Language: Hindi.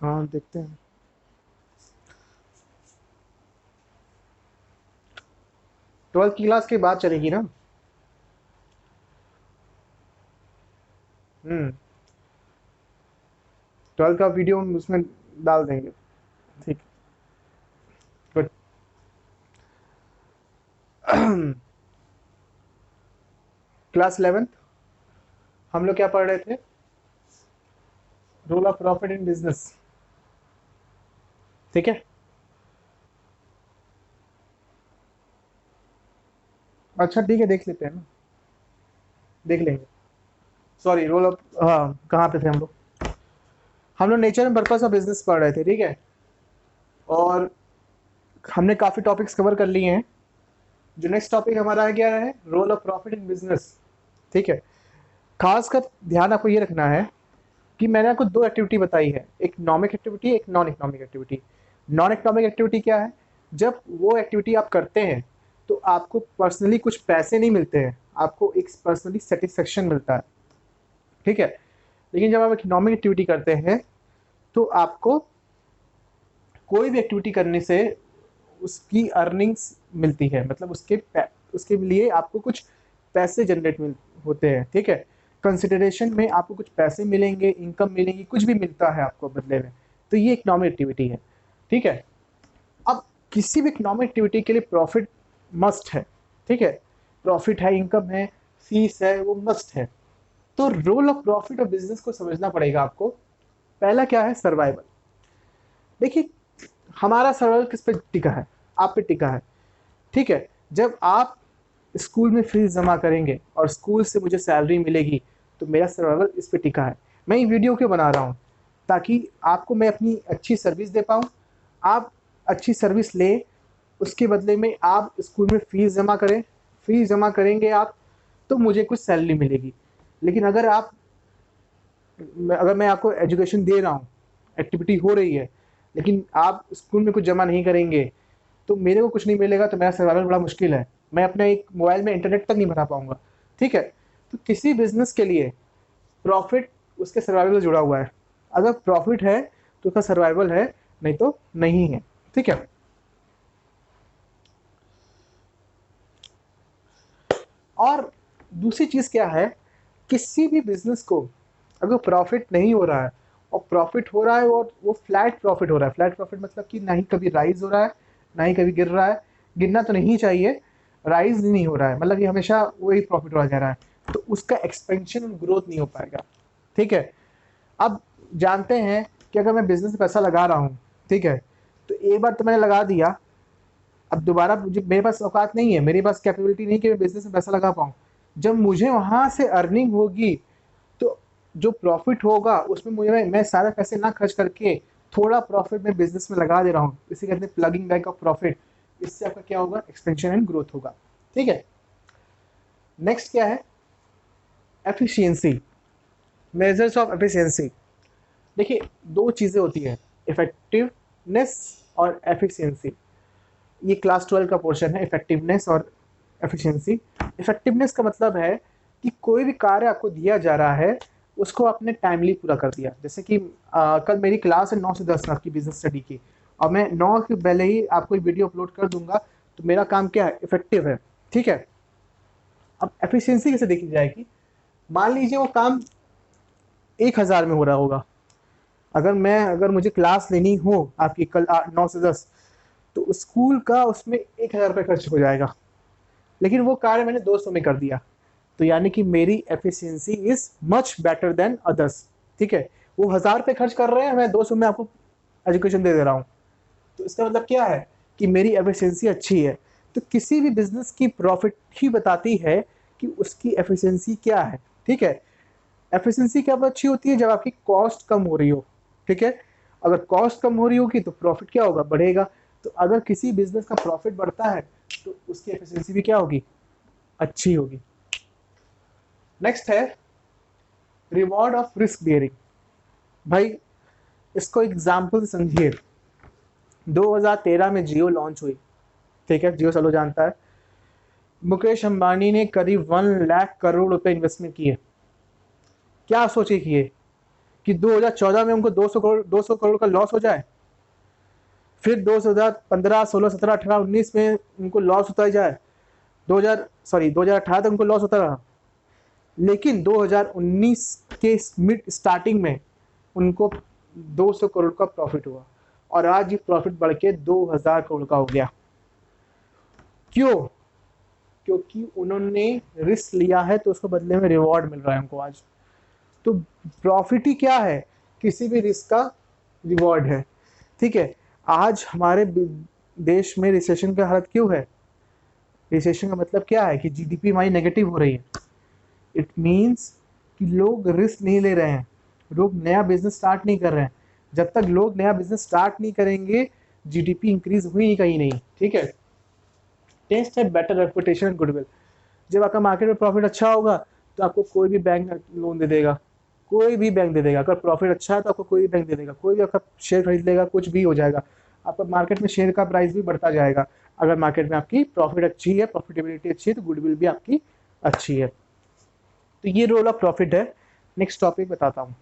हाँ देखते हैं। 12th की क्लास के बाद चलेगी ना। 12th का वीडियो हम उसमें डाल देंगे। ठीक। गुड। क्लास 11th हम लोग क्या पढ़ रहे थे? Role of profit in business. ठीक है। अच्छा ठीक है, देख लेते हैं ना, देख लेंगे। सॉरी, रोल ऑफ, हाँ कहाँ पे थे हम लोग? हम लोग nature and purpose of business पढ़ रहे थे, ठीक है। और हमने काफ़ी टॉपिक्स कवर कर लिए हैं। जो नेक्स्ट टॉपिक हमारा है क्या है? Role of profit in business. ठीक है। खासकर ध्यान आपको ये रखना है कि मैंने आपको दो एक्टिविटी बताई है, एक इकोनॉमिक एक्टिविटी, एक non economic activity. Non economic activity क्या है? जब वो एक्टिविटी आप करते हैं तो आपको पर्सनली कुछ पैसे नहीं मिलते हैं, आपको एक पर्सनली सेटिस्फेक्शन मिलता है। ठीक है। लेकिन जब आप इकोनॉमिक एक्टिविटी करते हैं तो आपको कोई भी एक्टिविटी करने से उसकी अर्निंग्स मिलती है, मतलब उसके लिए आपको कुछ पैसे जनरेट होते हैं। ठीक है। कंसिडरेशन में आपको कुछ पैसे मिलेंगे, इनकम मिलेंगी, कुछ भी मिलता है आपको बदले में। तो ये इकोनॉमिक एक्टिविटी है। ठीक है। अब किसी भी इकोनॉमिक एक्टिविटी के लिए प्रॉफिट मस्ट है। ठीक है। प्रॉफिट है, इनकम है, फीस है, वो मस्ट है। तो रोल ऑफ प्रॉफिट और बिजनेस को समझना पड़ेगा आपको। पहला क्या है? सर्वाइवल। देखिए, हमारा सर्वाइवल किस पे टिका है? आप पे टिका है। ठीक है। जब आप स्कूल में फीस जमा करेंगे और स्कूल से मुझे सैलरी मिलेगी, तो मेरा सर्वाइवल इस पे टिका है। मैं ये वीडियो क्यों बना रहा हूँ? ताकि आपको मैं अपनी अच्छी सर्विस दे पाऊँ। आप अच्छी सर्विस लें, उसके बदले में आप स्कूल में फीस जमा करें। फीस जमा करेंगे आप तो मुझे कुछ सैलरी मिलेगी। लेकिन अगर मैं आपको एजुकेशन दे रहा हूँ, एक्टिविटी हो रही है, लेकिन आप स्कूल में कुछ जमा नहीं करेंगे तो मेरे को कुछ नहीं मिलेगा, तो मेरा सर्वाइवल बड़ा मुश्किल है। मैं अपने एक मोबाइल में इंटरनेट तक नहीं भरा पाऊंगा। ठीक है। तो किसी बिजनेस के लिए प्रॉफिट उसके सर्वाइवल से जुड़ा हुआ है। अगर प्रॉफिट है तो उसका सर्वाइवल है, नहीं तो नहीं है। ठीक है। और दूसरी चीज क्या है? किसी भी बिजनेस को अगर प्रॉफिट नहीं हो रहा है, और प्रॉफिट हो रहा है और वो फ्लैट प्रॉफिट हो रहा है, फ्लैट प्रॉफिट मतलब कि ना ही कभी राइज हो रहा है, ना ही कभी गिर रहा है। गिरना तो नहीं चाहिए, राइज नहीं हो रहा है, मतलब कि हमेशा वही प्रॉफिट हो जा रहा है, तो उसका एक्सपेंशन और ग्रोथ नहीं हो पाएगा। ठीक है। अब जानते हैं कि अगर मैं बिजनेस में पैसा लगा रहा हूँ, ठीक है, तो एक बार तो मैंने लगा दिया, अब दोबारा मुझे, मेरे पास औकात नहीं है, मेरे पास कैपेबिलिटी नहीं कि मैं बिजनेस में पैसा लगा पाऊँ। जब मुझे वहां से अर्निंग होगी तो जो प्रॉफिट होगा उसमें मुझे, मैं सारे पैसे ना खर्च करके थोड़ा प्रॉफिट मैं बिजनेस में लगा दे रहा हूँ, इसे कहते हैं प्लगिंग बैक ऑफ प्रॉफिट। इससे आपका क्या होगा? एक्सपेंशन एंड ग्रोथ होगा। ठीक है। नेक्स्ट क्या है? एफिशिएंसी। Measures of efficiency. देखिए, दो चीजें होती है, इफेक्टिवनेस और एफिशिएंसी। ये क्लास 12 का पोर्शन है, इफेक्टिवनेस और एफिशिएंसी। इफेक्टिवनेस का मतलब है कि कोई भी कार्य आपको दिया जा रहा है उसको आपने टाइमली पूरा कर दिया। जैसे कि कल मेरी क्लास है 9 से 10 की बिजनेस स्टडी की, और मैं 9 के पहले ही आपको वीडियो अपलोड कर दूंगा, तो मेरा काम क्या है? इफेक्टिव है। ठीक है। अब एफिशिएंसी कैसे देखी जाएगी? मान लीजिए वो काम 1000 में हो रहा होगा, अगर मुझे क्लास लेनी हो आपकी कल 9 से 10, तो स्कूल का उसमें 1000 रुपये खर्च हो जाएगा, लेकिन वो कार्य मैंने 200 में कर दिया। तो यानी कि मेरी efficiency is much better than others. ठीक है। वो 1000 रुपये खर्च कर रहे हैं, मैं 200 में आपको एजुकेशन दे दे रहा हूँ, तो इसका मतलब क्या है? कि मेरी एफिशिएंसी अच्छी है। तो किसी भी बिजनेस की प्रॉफिट ही बताती है कि उसकी एफिशिएंसी क्या है। ठीक है। एफिशिएंसी कब अच्छी होती है? जब आपकी कॉस्ट कम हो रही हो। ठीक है। अगर कॉस्ट कम हो रही होगी तो प्रॉफिट क्या होगा? बढ़ेगा। तो अगर किसी बिजनेस का प्रॉफिट बढ़ता है तो उसकी एफिशिएंसी भी क्या होगी? अच्छी होगी। नेक्स्ट है रिवॉर्ड ऑफ रिस्क बियरिंग। भाई, इसको एग्जाम्पल समझिए। 2013 में जियो लॉन्च हुई। ठीक है, जियो चलो जानता है। मुकेश अंबानी ने करीब 1 लाख करोड़ रुपए इन्वेस्टमेंट किए। क्या सोचे किए? कि 2014 में उनको 200 करोड़ का लॉस हो जाए, फिर 2015, 16, 17, 18, 19 में उनको लॉस होता जाए, 2018 तक उनको लॉस होता रहा, लेकिन 2019 के मिड स्टार्टिंग में उनको 200 करोड़ का प्रॉफिट हुआ, और आज ये प्रॉफिट बढ़ के 2000 करोड़ का हो गया। क्यों? क्योंकि उन्होंने रिस्क लिया है, तो उसके बदले में रिवॉर्ड मिल रहा है हमको आज। तो प्रॉफिट ही क्या है? किसी भी रिस्क का रिवॉर्ड है। ठीक है, आज हमारे देश में रिसेशन का हालत क्यों है? रिसेशन का मतलब क्या है? कि जीडीपी हमारी नेगेटिव हो रही है। इट मीन्स कि लोग रिस्क नहीं ले रहे हैं, लोग नया बिजनेस स्टार्ट नहीं कर रहे हैं। जब तक लोग नया बिजनेस स्टार्ट नहीं करेंगे, जीडीपी इंक्रीज हुई ही कहीं नहीं। ठीक है, टेस्ट है बेटर रेपुटेशन एंड गुडविल। जब आपका मार्केट में प्रॉफिट अच्छा होगा तो आपको कोई भी बैंक लोन दे देगा, कोई भी बैंक दे देगा। अगर प्रॉफिट अच्छा है तो आपको कोई भी बैंक दे देगा, कोई भी आपका शेयर खरीद लेगा, कुछ भी हो जाएगा। आपका मार्केट में शेयर का प्राइस भी बढ़ता जाएगा। अगर मार्केट में आपकी प्रॉफिट अच्छी है, प्रॉफिटेबिलिटी अच्छी है, तो गुडविल भी आपकी अच्छी है। तो ये रोल ऑफ प्रॉफिट है। नेक्स्ट टॉपिक बताता हूँ।